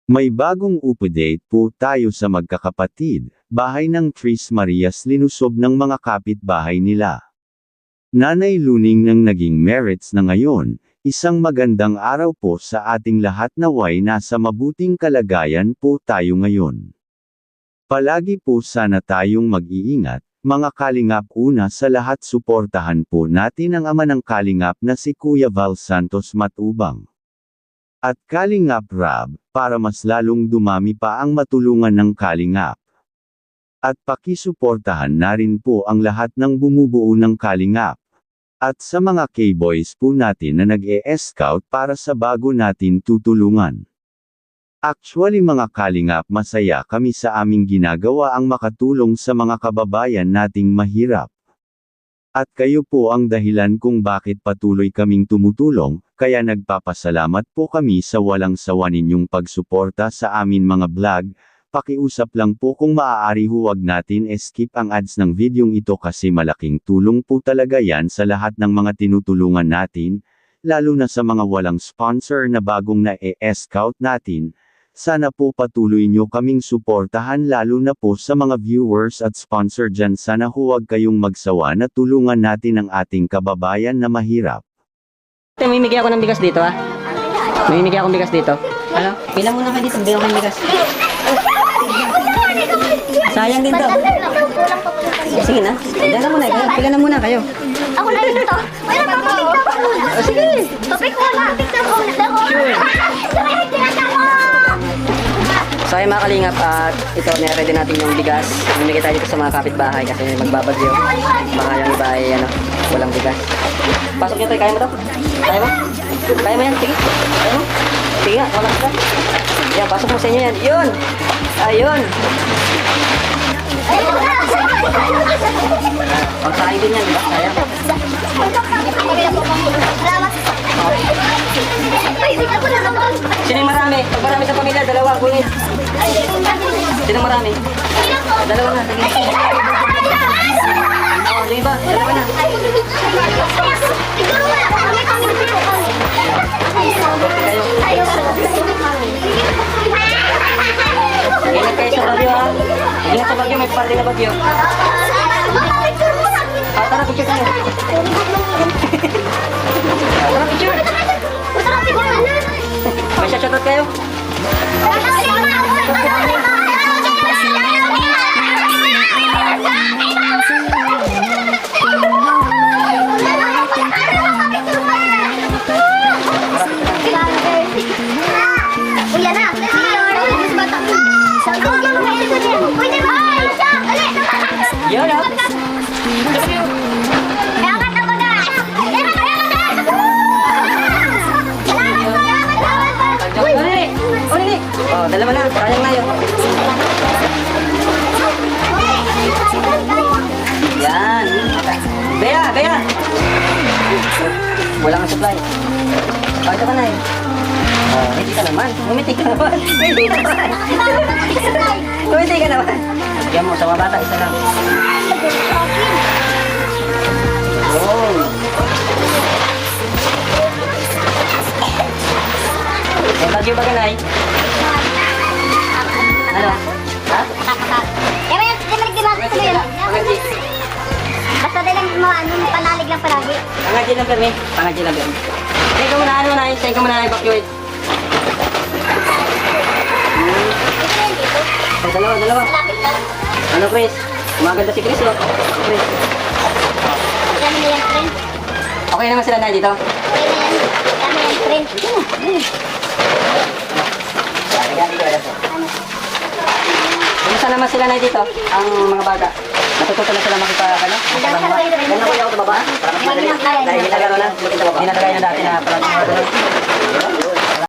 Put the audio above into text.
May bagong update po tayo sa magkakapatid, bahay ng Tris Marias linusob ng mga kapitbahay nila. Nanay Luning ng naging merits na ngayon, isang magandang araw po sa ating lahat naway nasa mabuting kalagayan po tayo ngayon. Palagi po sana tayong mag-iingat, mga kalingap una sa lahat suportahan po natin ang ama ng kalingap na si Kuya Val Santos Matubang. At Kalingap Rab, para mas lalong dumami pa ang matulungan ng Kalingap. At pakisuportahan na rin po ang lahat ng bumubuo ng Kalingap. At sa mga K-boys po natin na nag-e-scout para sa bago natin tutulungan. Actually mga Kalingap masaya kami sa aming ginagawa ang makatulong sa mga kababayan nating mahirap. At kayo po ang dahilan kung bakit patuloy kaming tumutulong, kaya nagpapasalamat po kami sa walang sawa ninyong pagsuporta sa amin mga vlog. Pakiusap lang po kung maaari huwag natin skip ang ads ng videong ito kasi malaking tulong po talaga yan sa lahat ng mga tinutulungan natin, lalo na sa mga walang sponsor na bagong na-e-scout natin. Sana po patuloy nyo kaming suportahan lalo na po sa mga viewers at sponsor dyan. Sana huwag kayong magsawa na tulungan natin ang ating kababayan na mahirap. Mamimigay ako ng bigas dito ha. Mamimigay akong bigas dito. Ano? Pila muna ka dito, bigyan ko ng bigas. Sayang din to. Sige na. Diyan na muna kayo. Pila na muna kayo. Ako na rin ito. Wala pa mapigta ko. Sige. Topik ko na. Pigta ko. Sure. So ay mga kalingap, at ito, nire-ready natin yung bigas. Mamimigay tayo dito sa mga kapitbahay kasi magbabagyo. Baka yung iba ay walang bigas. Pasok nyo tayo, kaya mo to? Kaya mo? Kaya mo yan? Sige. Kaya mo? Sige nga, wala ka. Yan, pasok mo sa inyo yan. Yun! Ayun! Pagsahin din yan, di ba? Kaya? Sino yung marami? Pag marami sa pamilya, dalawa, kunin. Sino marami? Dalawa na, sige. Yung iba, dalawa na. Ingat kayo sa bagyo ha. Ingat sa bagyo, may party na bagyo. Tara, picture tayo. Tara, picture. May shoutout kayo. Yun ha. Oh, dalawa na. Sayang na yun. Yan. Bea, Bea. Wala kang supply. Pagka ka na eh. Oh, hindi ka naman. Umiti ka naman. Hindi naman. Umiti ka naman. Yan mo, sa mga bata, isa lang. Oh. Yung bagyo ba ganay? Ano? Ha? Pangaji. Basta din lang panalig lang palagi. Pangaji lang kami. Pangaji lang kami. Teka muna, ano na yun? Teka muna, evacuate. Dalawa. Ano, Chris? Maganda si Chris, oh. Chris. Okay naman sila na dito? Kami yan, friend. Kumusta naman sila na dito? Ang mga bata? Natututo na sila makipag-ano? Ganun ko yung ako tumabaan? Para mas madali. Dahil ginagano na? Ginagagay na dati na parang